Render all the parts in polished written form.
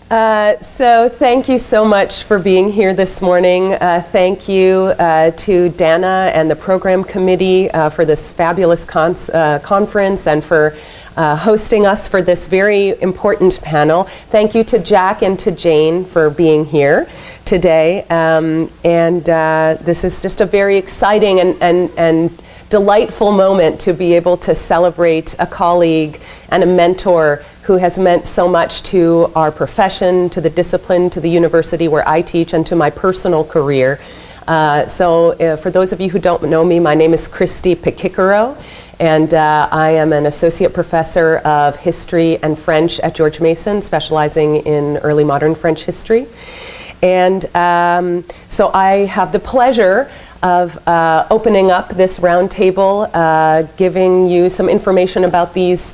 So thank you so much for being here this morning. Thank you to Dana and the program committee for this fabulous conference and for hosting us for this very important panel. Thank you to Jack and to Jane for being here today. This is just a very exciting and delightful moment to be able to celebrate a colleague and a mentor who has meant so much to our profession, to the discipline, to the university where I teach, and to my personal career. For those of you who don't know me, my name is Christy Pekikaro, and I am an associate professor of history and French at George Mason, specializing in early modern French history. And so I have the pleasure of opening up this roundtable, giving you some information about this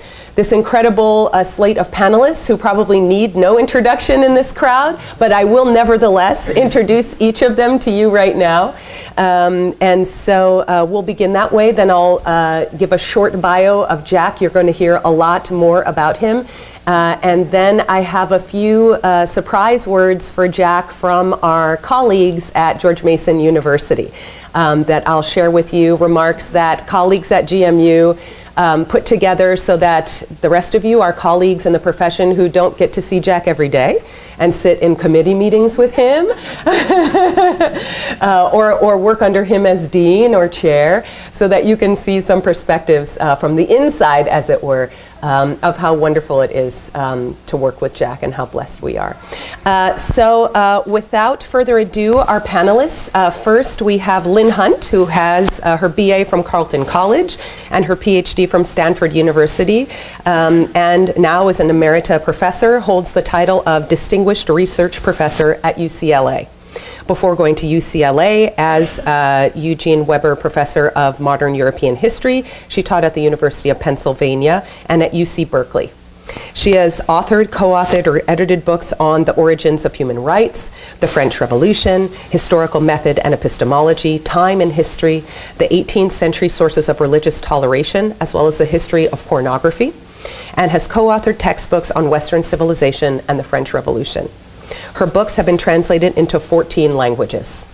incredible slate of panelists who probably need no introduction in this crowd, but I will nevertheless introduce each of them to you right now. So we'll begin that way. Then I'll give a short bio of Jack. You're going to hear a lot more about him. And then I have a few surprise words for Jack from our colleagues at George Mason University that I'll share with you, remarks that colleagues at GMU put together so that the rest of you, our colleagues in the profession who don't get to see Jack every day and sit in committee meetings with him or work under him as dean or chair, so that you can see some perspectives from the inside, as it were, of how wonderful it is to work with Jack and how blessed we are. So without further ado, our panelists. First, we have Lynn Hunt, who has her BA from Carleton College and her PhD from Stanford University, and now is an emerita professor, holds the title of Distinguished Research Professor at UCLA. Before going to UCLA as Eugene Weber Professor of Modern European History, she taught at the University of Pennsylvania and at UC Berkeley. She has authored, co-authored, or edited books on the origins of human rights, the French Revolution, historical method and epistemology, time and history, the 18th century sources of religious toleration, as well as the history of pornography, and has co-authored textbooks on Western civilization and the French Revolution. Her books have been translated into 14 languages.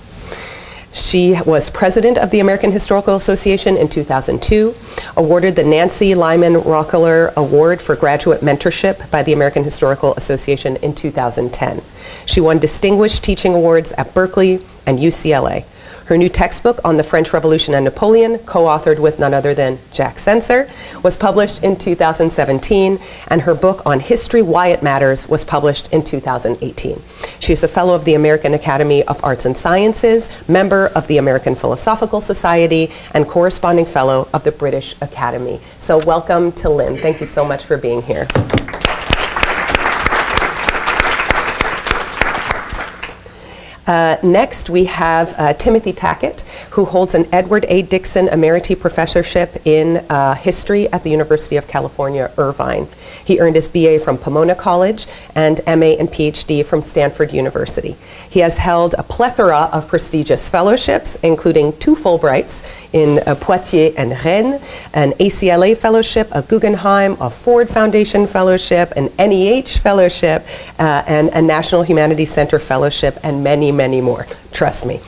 She was president of the American Historical Association in 2002, awarded the Nancy Lyman Rockler Award for Graduate Mentorship by the American Historical Association in 2010. She won distinguished teaching awards at Berkeley and UCLA. Her new textbook on the French Revolution and Napoleon, co-authored with none other than Jack Censer, was published in 2017, and her book on history, Why It Matters, was published in 2018. She is a fellow of the American Academy of Arts and Sciences, member of the American Philosophical Society, and corresponding fellow of the British Academy. So welcome to Lynn. Thank you so much for being here. Next, we have Timothy Tackett, who holds an Edward A. Dixon Emeriti Professorship in History at the University of California, Irvine. He earned his BA from Pomona College and MA and PhD from Stanford University. He has held a plethora of prestigious fellowships, including 2 Fulbrights in Poitiers and Rennes, an ACLA Fellowship, a Guggenheim, a Ford Foundation Fellowship, an NEH Fellowship, and a National Humanities Center Fellowship, and many more. Trust me.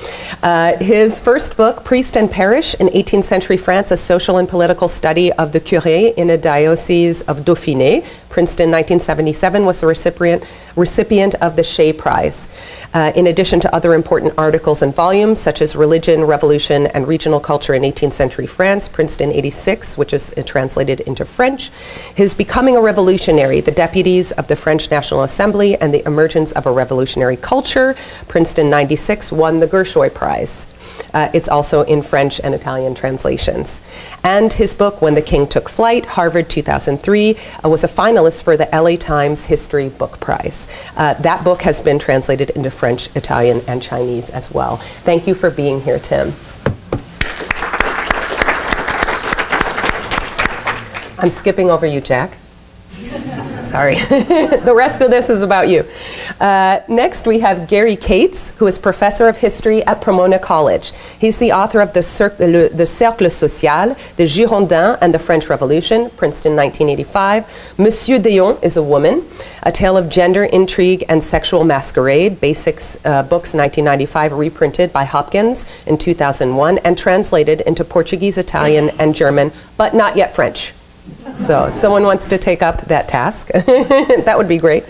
His first book, Priest and Parish in 18th Century France, a social and political study of the curé in a diocese of Dauphiné, Princeton, 1977, was the recipient of the Shea Prize. In addition to other important articles and volumes, such as Religion, Revolution, and Regional Culture in 18th Century France, Princeton, 86, which is translated into French, his Becoming a Revolutionary, the Deputies of the French National Assembly and the Emergence of a Revolutionary Culture, Princeton, 96, won the Gershwin Prize. It's also in French and Italian translations. And his book, When the King Took Flight, Harvard, 2003, was a finalist for the LA Times History Book Prize. That book has been translated into French, Italian, and Chinese as well. Thank you for being here, Tim. I'm skipping over you, Jack. Sorry. The rest of this is about you. Next, we have Gary Cates, who is professor of history at Pomona College. He's the author of the Cercle Social, the Girondins and the French Revolution, Princeton, 1985. Monsieur Déon is a woman, A Tale of Gender, Intrigue, and Sexual Masquerade, Basics Books, 1995, reprinted by Hopkins in 2001, and translated into Portuguese, Italian, and German, but not yet French. So if someone wants to take up that task, that would be great.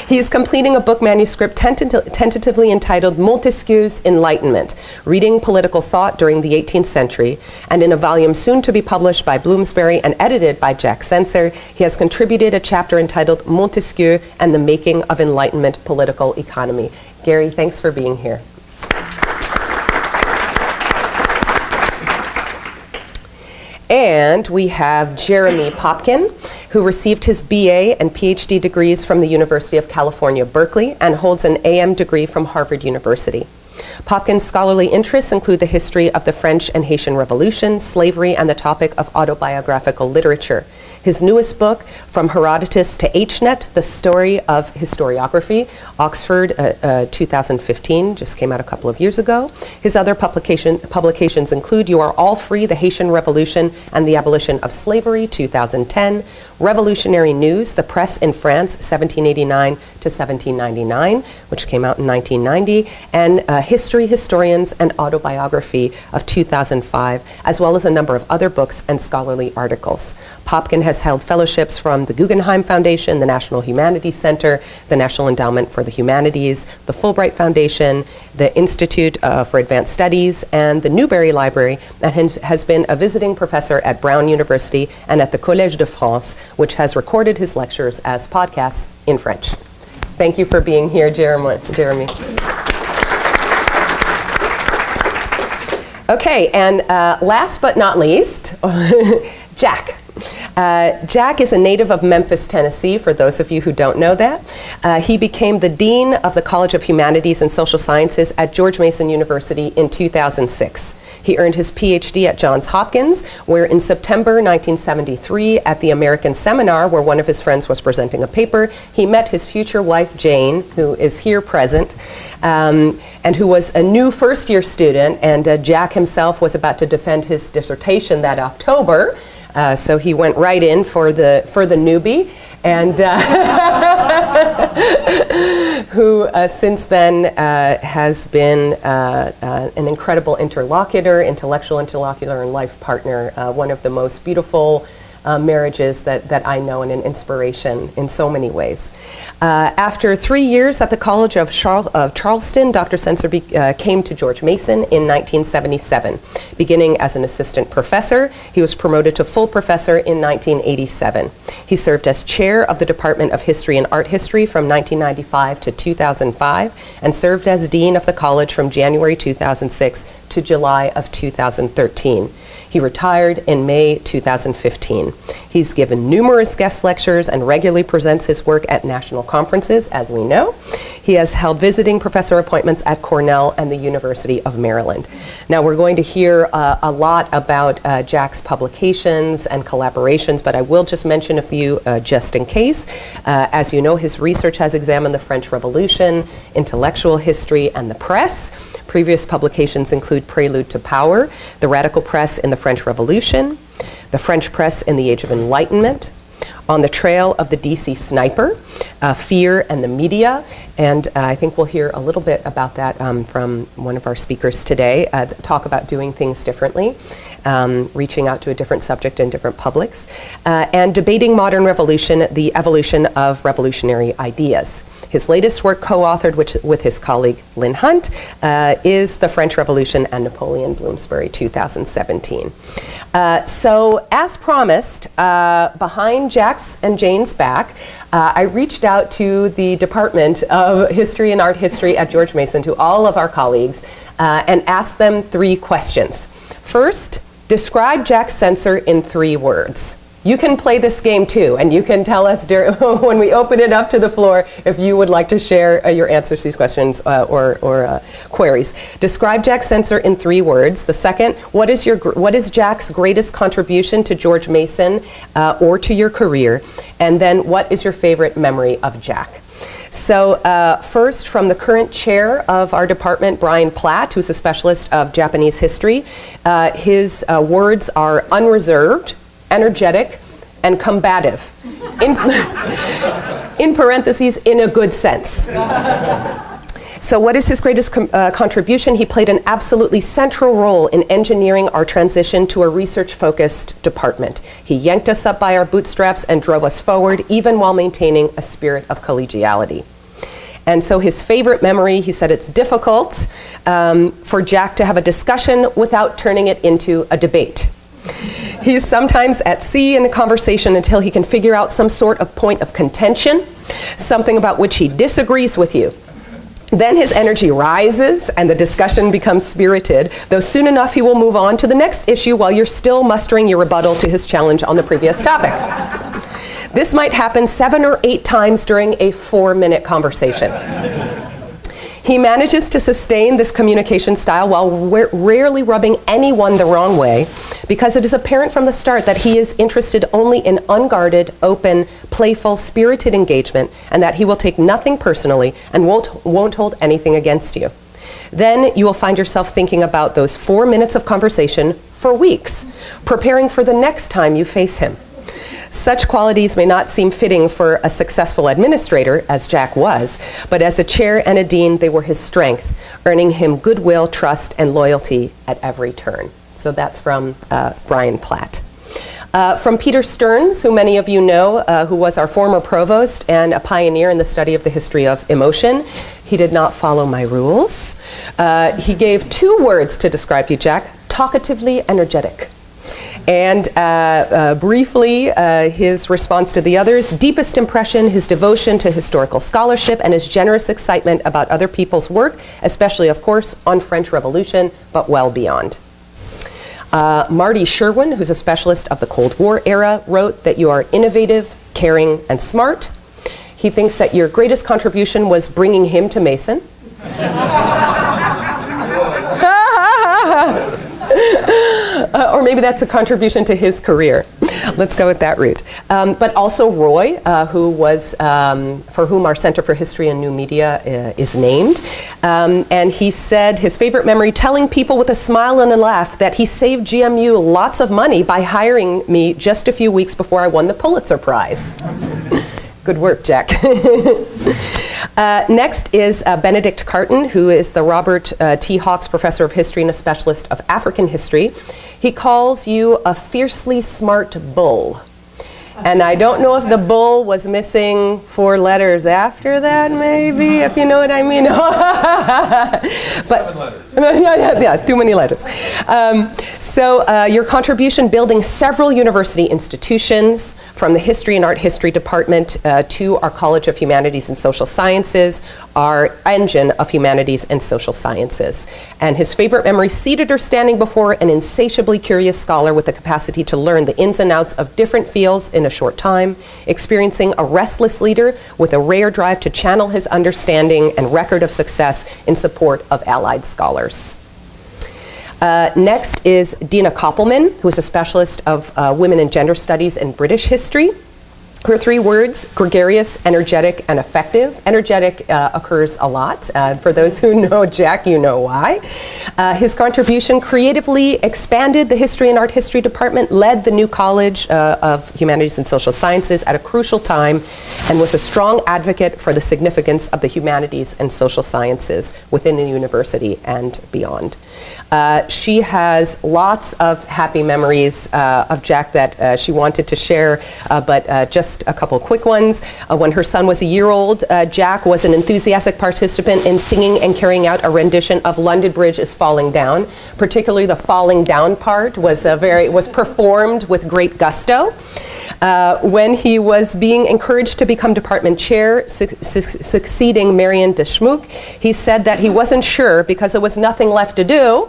He is completing a book manuscript tentatively entitled Montesquieu's Enlightenment, Reading Political Thought During the 18th Century, and in a volume soon to be published by Bloomsbury and edited by Jack Censer, he has contributed a chapter entitled Montesquieu and the Making of Enlightenment Political Economy. Gary, thanks for being here. And we have Jeremy Popkin, who received his BA and PhD degrees from the University of California, Berkeley, and holds an AM degree from Harvard University. Popkin's scholarly interests include the history of the French and Haitian Revolutions, slavery, and the topic of autobiographical literature. His newest book, From Herodotus to H-Net, The Story of Historiography, Oxford, 2015, just came out a couple of years ago. His other publications include You Are All Free, The Haitian Revolution and the Abolition of Slavery, 2010, Revolutionary News, The Press in France, 1789 to 1799, which came out in 1990, and History, Historians, and Autobiography of 2005, as well as a number of other books and scholarly articles. Popkin has held fellowships from the Guggenheim Foundation, the National Humanities Center, the National Endowment for the Humanities, the Fulbright Foundation, the Institute for Advanced Studies, and the Newberry Library, and has been a visiting professor at Brown University and at the Collège de France, which has recorded his lectures as podcasts in French. Thank you for being here, Jeremy. Okay, and last but not least, Jack. Jack is a native of Memphis, Tennessee, for those of you who don't know that. He became the Dean of the College of Humanities and Social Sciences at George Mason University in 2006. He earned his PhD at Johns Hopkins, where in September 1973, at the American Seminar, where one of his friends was presenting a paper, he met his future wife, Jane, who is here present, and who was a new first-year student, and Jack himself was about to defend his dissertation that October. So he went right in for the newbie, and who since then has been an incredible intellectual interlocutor, and life partner. One of the most beautiful marriages that I know, and an inspiration in so many ways. After 3 years at the College of Charleston, Dr. Censer came to George Mason in 1977. Beginning as an assistant professor, he was promoted to full professor in 1987. He served as chair of the Department of History and Art History from 1995 to 2005, and served as dean of the college from January 2006 to July of 2013. He retired in May 2015. He's given numerous guest lectures and regularly presents his work at national conferences, as we know. He has held visiting professor appointments at Cornell and the University of Maryland. Now, we're going to hear a lot about Jack's publications and collaborations, but I will just mention a few just in case. As you know, his research has examined the French Revolution, intellectual history, and the press. Previous publications include Prelude to Power, The Radical Press in the French Revolution, The French Press in the Age of Enlightenment, On the Trail of the DC Sniper, Fear and the Media, and I think we'll hear a little bit about that from one of our speakers today, talk about doing things differently, reaching out to a different subject in different publics, and Debating Modern Revolution, the Evolution of Revolutionary Ideas. His latest work, co-authored with his colleague Lynn Hunt, is The French Revolution and Napoleon, Bloomsbury, 2017. So, as promised, behind Jack's and Jane's back, I reached out to the Department of History and Art History at George Mason, to all of our colleagues, and asked them 3 questions. First, describe Jack Censer in 3 words. You can play this game too, and you can tell us when we open it up to the floor if you would like to share your answers to these questions or queries. Describe Jack Censer in 3 words. The second, what is Jack's greatest contribution to George Mason or to your career? And then, what is your favorite memory of Jack? So first, from the current chair of our department, Brian Platt, who's a specialist of Japanese history, his words are unreserved, energetic, and combative. In parentheses, in a good sense. So what is his greatest contribution? He played an absolutely central role in engineering our transition to a research-focused department. He yanked us up by our bootstraps and drove us forward, even while maintaining a spirit of collegiality. And so his favorite memory, he said it's difficult for Jack to have a discussion without turning it into a debate. He's sometimes at sea in a conversation until he can figure out some sort of point of contention, something about which he disagrees with you. Then his energy rises and the discussion becomes spirited, though soon enough he will move on to the next issue while you're still mustering your rebuttal to his challenge on the previous topic. This might happen 7 or 8 times during a 4-minute conversation. He manages to sustain this communication style while rarely rubbing anyone the wrong way, because it is apparent from the start that he is interested only in unguarded, open, playful, spirited engagement, and that he will take nothing personally and won't hold anything against you. Then you will find yourself thinking about those 4 minutes of conversation for weeks, preparing for the next time you face him. Such qualities may not seem fitting for a successful administrator, as Jack was, but as a chair and a dean, they were his strength, earning him goodwill, trust, and loyalty at every turn. So that's from Brian Platt. From Peter Stearns, who many of you know, who was our former provost and a pioneer in the study of the history of emotion. He did not follow my rules. He gave 2 words to describe you, Jack: talkatively energetic. And briefly, his response to the others: deepest impression, his devotion to historical scholarship and his generous excitement about other people's work, especially, of course, on French Revolution, but well beyond. Marty Sherwin, who's a specialist of the Cold War era, wrote that you are innovative, caring, and smart. He thinks that your greatest contribution was bringing him to Mason. Or maybe that's a contribution to his career. Let's go with that route. But also Roy, who was, for whom our Center for History and New Media is named. And he said his favorite memory, telling people with a smile and a laugh that he saved GMU lots of money by hiring me just a few weeks before I won the Pulitzer Prize. Good work, Jack. Next is Benedict Carton, who is the Robert T. Hawks Professor of History and a specialist of African history. He calls you a fiercely smart bull. And I don't know if the bull was missing 4 letters after that, maybe, if you know what I mean. But 7 letters. Yeah, too many letters. So your contribution building several university institutions, from the History and Art History Department to our College of Humanities and Social Sciences, our engine of humanities and social sciences. And his favorite memory, seated or standing before an insatiably curious scholar with the capacity to learn the ins and outs of different fields in a short time, experiencing a restless leader with a rare drive to channel his understanding and record of success in support of allied scholars. Next is Dina Koppelman, who is a specialist of women and gender studies and British history. Her 3 words: gregarious, energetic, and effective. Energetic occurs a lot. For those who know Jack, you know why. His contribution creatively expanded the History and Art History Department, led the new College of Humanities and Social Sciences at a crucial time, and was a strong advocate for the significance of the humanities and social sciences within the university and beyond. She has lots of happy memories of Jack that she wanted to share, but just a couple quick ones. When her son was a year old, Jack was an enthusiastic participant in singing and carrying out a rendition of London Bridge is Falling Down. Particularly the falling down part was performed with great gusto. When he was being encouraged to become department chair, succeeding Marion de Schmuck, he said that he wasn't sure because there was nothing left to do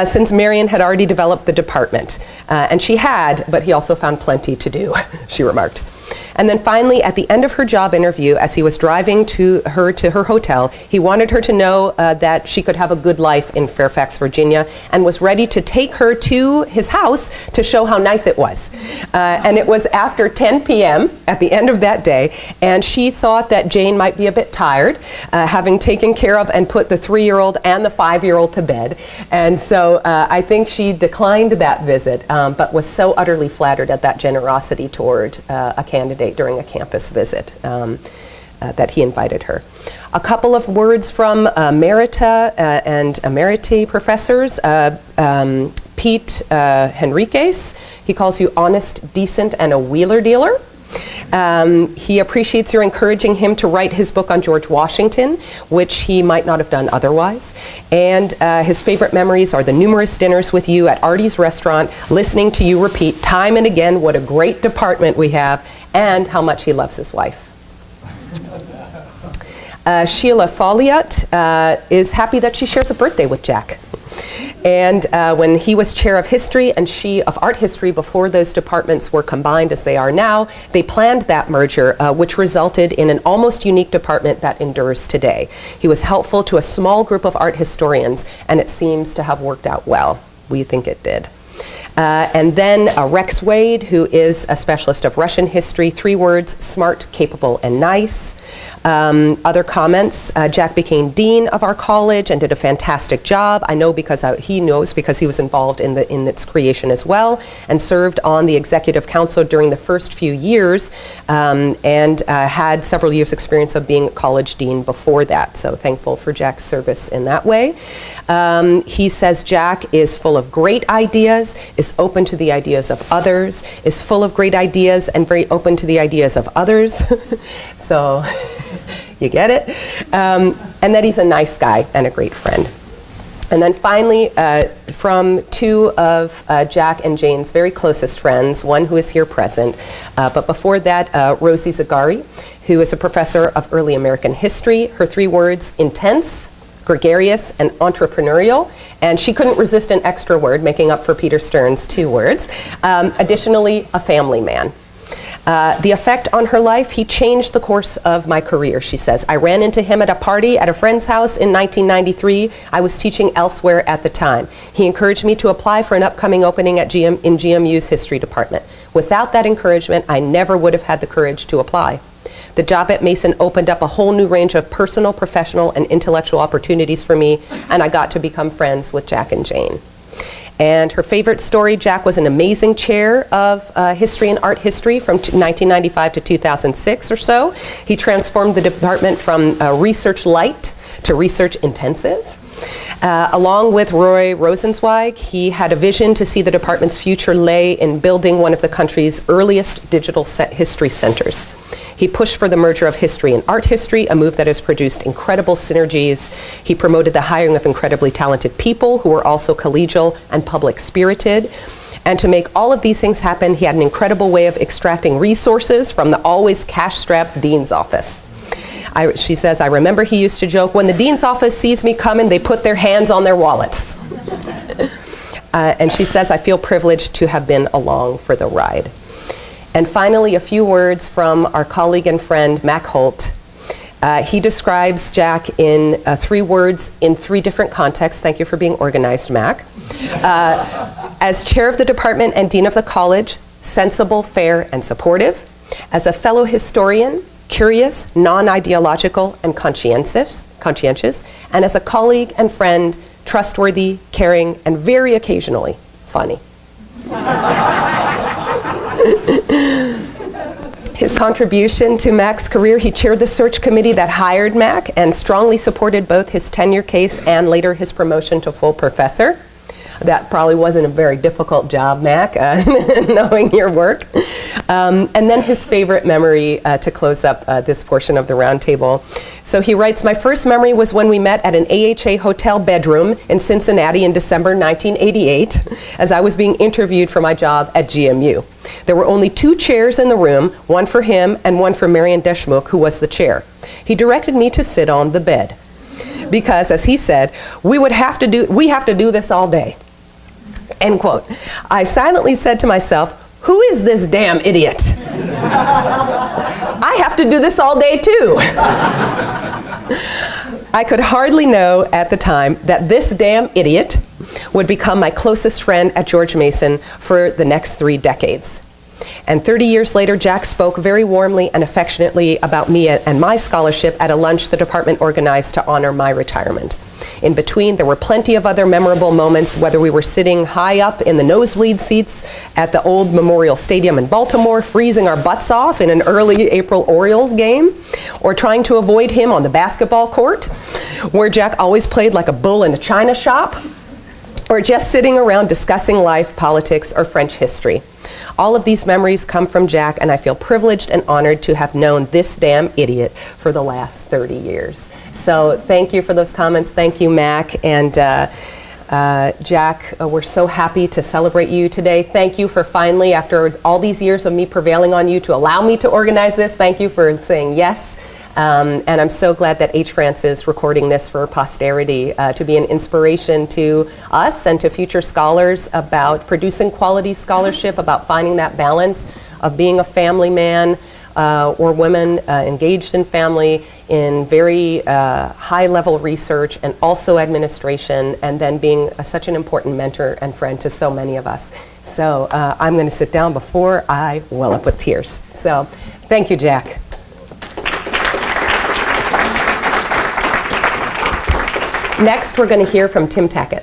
since Marion had already developed the department. And she had, but he also found plenty to do, she remarked. And then finally, at the end of her job interview, as he was driving to her hotel, he wanted her to know that she could have a good life in Fairfax, Virginia, and was ready to take her to his house to show how nice it was. And it was after 10 p.m. at the end of that day, and she thought that Jane might be a bit tired, having taken care of and put the 3-year-old and the 5-year-old to bed. And so I think she declined that visit, but was so utterly flattered at that generosity toward a candidate during a campus visit that he invited her. A couple of words from Emerita and Emeriti professors. Pete Henriquez, he calls you honest, decent, and a wheeler dealer. He appreciates your encouraging him to write his book on George Washington, which he might not have done otherwise. And his favorite memories are the numerous dinners with you at Artie's restaurant, listening to you repeat time and again what a great department we have, and how much he loves his wife. Sheila Folliot is happy that she shares a birthday with Jack. And when he was chair of history and she of art history before those departments were combined as they are now, they planned that merger, which resulted in an almost unique department that endures today. He was helpful to a small group of art historians, and it seems to have worked out well. We think it did. And then Rex Wade, who is a specialist of Russian history, 3 words: smart, capable, and nice. Other comments: Jack became dean of our college and did a fantastic job. I know because he knows because he was involved in its creation as well, and served on the executive council during the first few years, and had several years' experience of being college dean before that. So thankful for Jack's service in that way. He says Jack is full of great ideas, is open to the ideas of others, is full of great ideas and very open to the ideas of others. So you get it. And that he's a nice guy and a great friend. And then finally, from 2 of Jack and Jane's very closest friends, one who is here present, but before that, Rosie Zagari, who is a professor of early American history. Her 3 words: intense, gregarious, and entrepreneurial. And she couldn't resist an extra word, making up for Peter Stern's 2 words. Additionally, a family man. The effect on her life: he changed the course of my career, she says. I ran into him at a party at a friend's house in 1993. I was teaching elsewhere at the time. He encouraged me to apply for an upcoming opening at in GMU's history department. Without that encouragement, I never would have had the courage to apply. The job at Mason opened up a whole new range of personal, professional, and intellectual opportunities for me, and I got to become friends with Jack and Jane. And her favorite story: Jack was an amazing chair of history and art history from 1995 to 2006 or so. He transformed the department from research light to research intensive. Along with Roy Rosenzweig, he had a vision to see the department's future lay in building one of the country's earliest digital history centers. He pushed for the merger of history and art history, a move that has produced incredible synergies. He promoted the hiring of incredibly talented people who were also collegial and public-spirited. And to make all of these things happen, he had an incredible way of extracting resources from the always cash-strapped dean's office. She says, I remember he used to joke, when the dean's office sees me coming, they put their hands on their wallets. And she says, I feel privileged to have been along for the ride. And finally, a few words from our colleague and friend, Mac Holt. He describes Jack in 3 words in 3 different contexts. Thank you for being organized, Mac. As chair of the department and dean of the college, sensible, fair, and supportive. As a fellow historian, curious, non-ideological, and conscientious. And as a colleague and friend, trustworthy, caring, and very occasionally funny. His contribution to Mac's career: he chaired the search committee that hired Mac and strongly supported both his tenure case and later his promotion to full professor. That probably wasn't a very difficult job, Mac, knowing your work. And then his favorite memory to close up this portion of the roundtable. So he writes, "My first memory was when we met at an AHA hotel bedroom in Cincinnati in December 1988, as I was being interviewed for my job at GMU. There were only 2 chairs in the room, one for him and one for Marion Deschmuck, who was the chair. He directed me to sit on the bed because, as he said, we have to do this all day." End quote. I silently said to myself, "Who is this damn idiot? I have to do this all day too." I could hardly know at the time that this damn idiot would become my closest friend at George Mason for the next 3 decades. And 30 years later, Jack spoke very warmly and affectionately about me and my scholarship at a lunch the department organized to honor my retirement. In between, there were plenty of other memorable moments, whether we were sitting high up in the nosebleed seats at the old Memorial Stadium in Baltimore, freezing our butts off in an early April Orioles game, or trying to avoid him on the basketball court, where Jack always played like a bull in a china shop, or just sitting around discussing life, politics, or French history. All of these memories come from Jack, and I feel privileged and honored to have known this damn idiot for the last 30 years. So thank you for those comments. Thank you, Mac. And Jack, we're so happy to celebrate you today. Thank you for finally, after all these years of me prevailing on you to allow me to organize this, thank you for saying yes. And I'm so glad that H. France is recording this for posterity to be an inspiration to us and to future scholars about producing quality scholarship, about finding that balance of being a family man or woman engaged in family in very high-level research and also administration, and then being such an important mentor and friend to so many of us. So I'm going to sit down before I well up with tears. So thank you, Jack. Next, we're going to hear from Tim Tackett.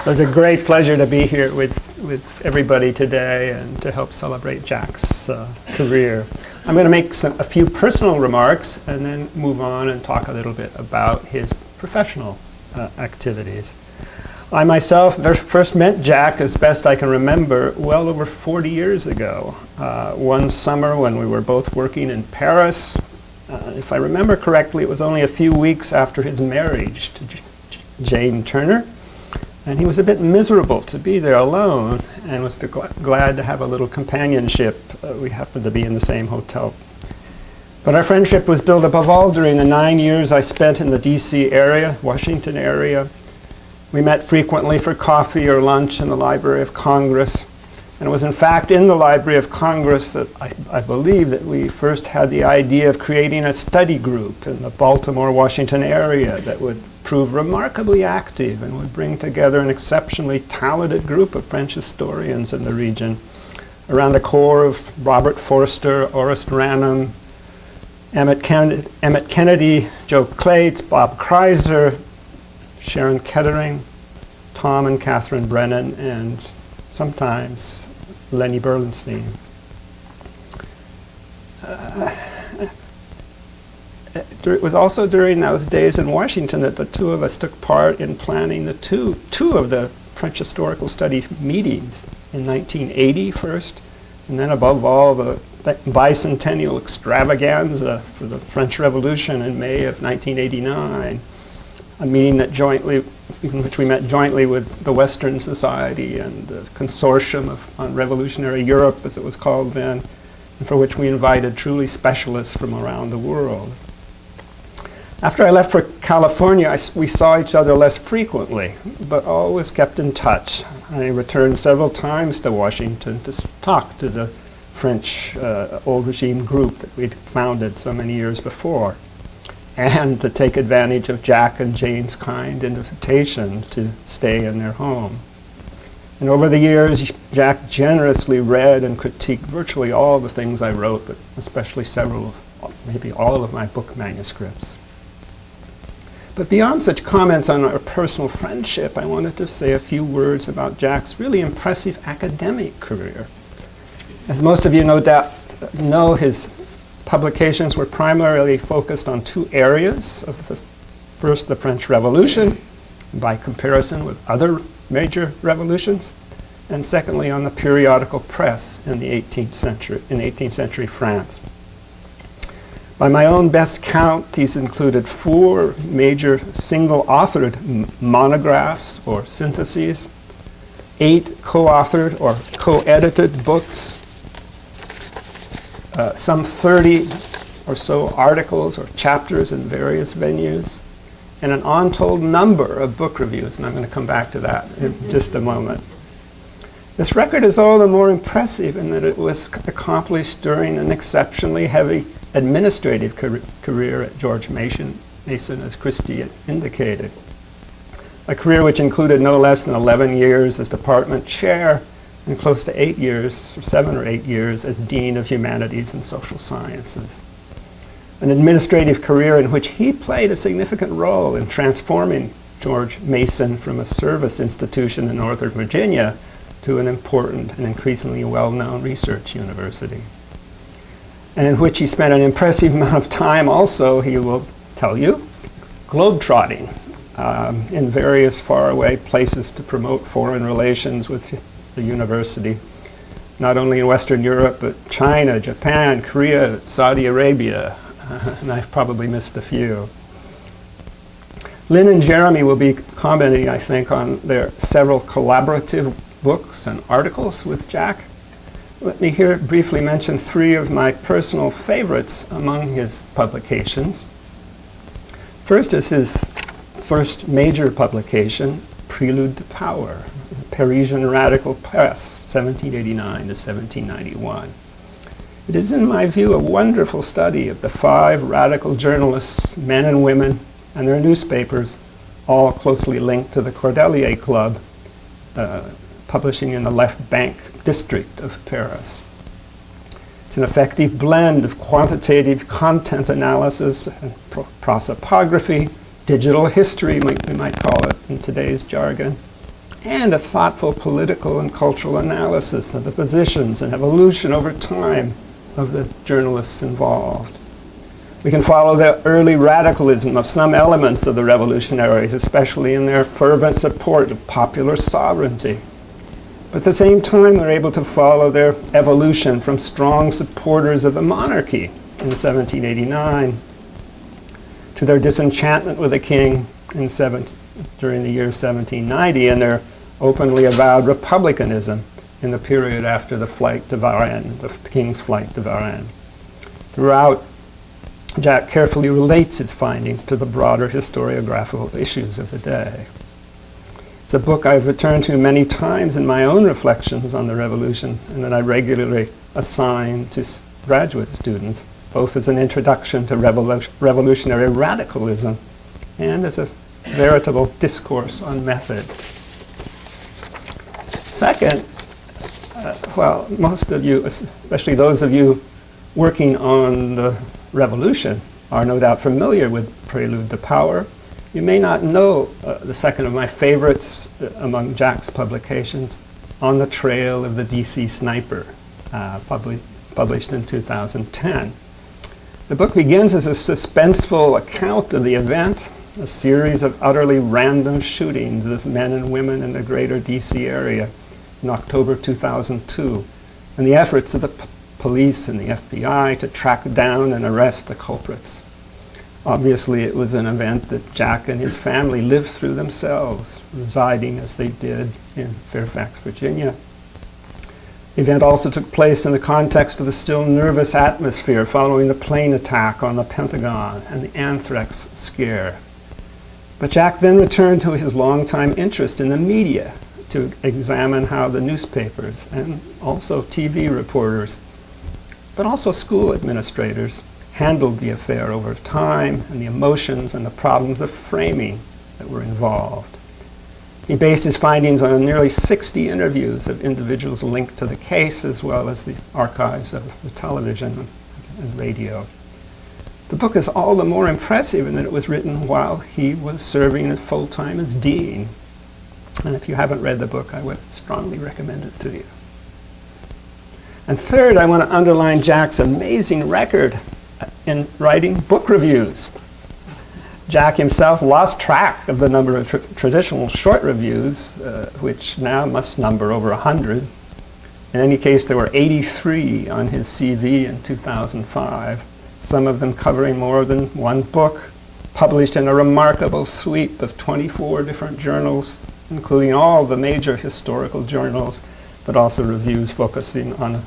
It's a great pleasure to be here with everybody today and to help celebrate Jack's career. I'm going to make a few personal remarks and then move on and talk a little bit about his professional activities. I myself first met Jack, as best I can remember, well over 40 years ago. One summer when we were both working in Paris. If I remember correctly, it was only a few weeks after his marriage to Jane Turner. And he was a bit miserable to be there alone and was glad to have a little companionship. We happened to be in the same hotel. But our friendship was built above all during the 9 years I spent in the DC area, Washington area. We met frequently for coffee or lunch in the Library of Congress. And it was in fact in the Library of Congress that I believe that we first had the idea of creating a study group in the Baltimore, Washington area that would prove remarkably active and would bring together an exceptionally talented group of French historians in the region around the core of Robert Forster, Orest Ranum, Emmett Kennedy, Joe Clates, Bob Kreiser, Sharon Kettering, Tom and Catherine Brennan, and sometimes Lenny Berlenstein. It was also during those days in Washington that the two of us took part in planning the two of the French Historical Studies meetings in 1980 first, and then above all the bicentennial extravaganza for the French Revolution in May of 1989. A meeting in which we met jointly with the Western Society and the Consortium on Revolutionary Europe, as it was called then, and for which we invited truly specialists from around the world. After I left for California, we saw each other less frequently, but always kept in touch. I returned several times to Washington to talk to the French old regime group that we'd founded so many years before, and to take advantage of Jack and Jane's kind invitation to stay in their home. And over the years, Jack generously read and critiqued virtually all the things I wrote, but especially several, maybe all of my book manuscripts. But beyond such comments on our personal friendship, I wanted to say a few words about Jack's really impressive academic career. As most of you no doubt know, his publications were primarily focused on two areas of first, the French Revolution, by comparison with other major revolutions, and secondly, on the periodical press in the 18th century France. By my own best count, these included 4 major single-authored monographs or syntheses, 8 co-authored or co-edited books, some 30 or so articles or chapters in various venues, and an untold number of book reviews, and I'm going to come back to that in just a moment. This record is all the more impressive in that it was accomplished during an exceptionally heavy administrative career at George Mason, as Christy indicated. A career which included no less than 11 years as department chair and close to 8 years, 7 or 8 years, as Dean of Humanities and Social Sciences. An administrative career in which he played a significant role in transforming George Mason from a service institution in Northern Virginia to an important and increasingly well-known research university. And in which he spent an impressive amount of time also, he will tell you, globetrotting in various faraway places to promote foreign relations with the university, not only in Western Europe, but China, Japan, Korea, Saudi Arabia, and I've probably missed a few. Lynn and Jeremy will be commenting, I think, on their several collaborative books and articles with Jack. Let me here briefly mention 3 of my personal favorites among his publications. First is his first major publication, Prelude to Power, the Parisian Radical Press, 1789 to 1791. It is, in my view, a wonderful study of the 5 radical journalists, men and women, and their newspapers, all closely linked to the Cordelier Club, publishing in the Left Bank district of Paris. It's an effective blend of quantitative content analysis and prosopography, digital history, we might call it in today's jargon, and a thoughtful political and cultural analysis of the positions and evolution over time of the journalists involved. We can follow the early radicalism of some elements of the revolutionaries, especially in their fervent support of popular sovereignty. But at the same time, we're able to follow their evolution from strong supporters of the monarchy in 1789 to their disenchantment with the king during the year 1790 and their openly avowed republicanism in the period after the flight to Varennes, the king's flight to Varennes. Throughout, Jack carefully relates his findings to the broader historiographical issues of the day. It's a book I've returned to many times in my own reflections on the revolution and that I regularly assign to graduate students, both as an introduction to revolutionary radicalism and as a veritable discourse on method. Second, well, most of you, especially those of you working on the revolution, are no doubt familiar with Prelude to Power. You may not know the second of my favorites among Jack's publications, On the Trail of the DC Sniper, published in 2010. The book begins as a suspenseful account of the event, a series of utterly random shootings of men and women in the greater DC area in October 2002, and the efforts of the police and the FBI to track down and arrest the culprits. Obviously, it was an event that Jack and his family lived through themselves, residing as they did in Fairfax, Virginia. The event also took place in the context of the still nervous atmosphere following the plane attack on the Pentagon and the anthrax scare. But Jack then returned to his longtime interest in the media to examine how the newspapers and also TV reporters, but also school administrators, handled the affair over time and the emotions and the problems of framing that were involved. He based his findings on nearly 60 interviews of individuals linked to the case, as well as the archives of the television and radio. The book is all the more impressive in that it was written while he was serving full-time as dean. And if you haven't read the book, I would strongly recommend it to you. And third, I want to underline Jack's amazing record in writing book reviews. Jack himself lost track of the number of traditional short reviews, which now must number over 100. In any case, there were 83 on his CV in 2005, some of them covering more than one book, published in a remarkable sweep of 24 different journals, including all the major historical journals, but also reviews focusing on a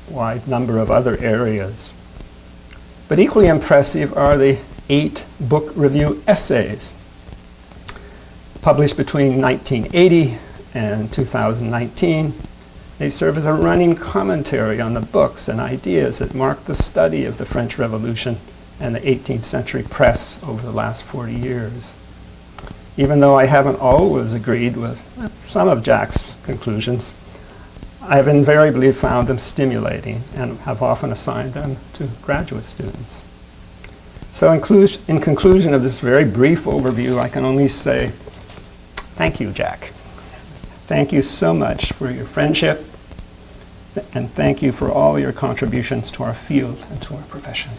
wide number of other areas. But equally impressive are the 8 book review essays published between 1980 and 2019. They serve as a running commentary on the books and ideas that marked the study of the French Revolution and the 18th century press over the last 40 years. Even though I haven't always agreed with some of Jack's conclusions, I have invariably found them stimulating and have often assigned them to graduate students. So in conclusion of this very brief overview, I can only say, thank you, Jack. Thank you so much for your friendship, and thank you for all your contributions to our field and to our profession.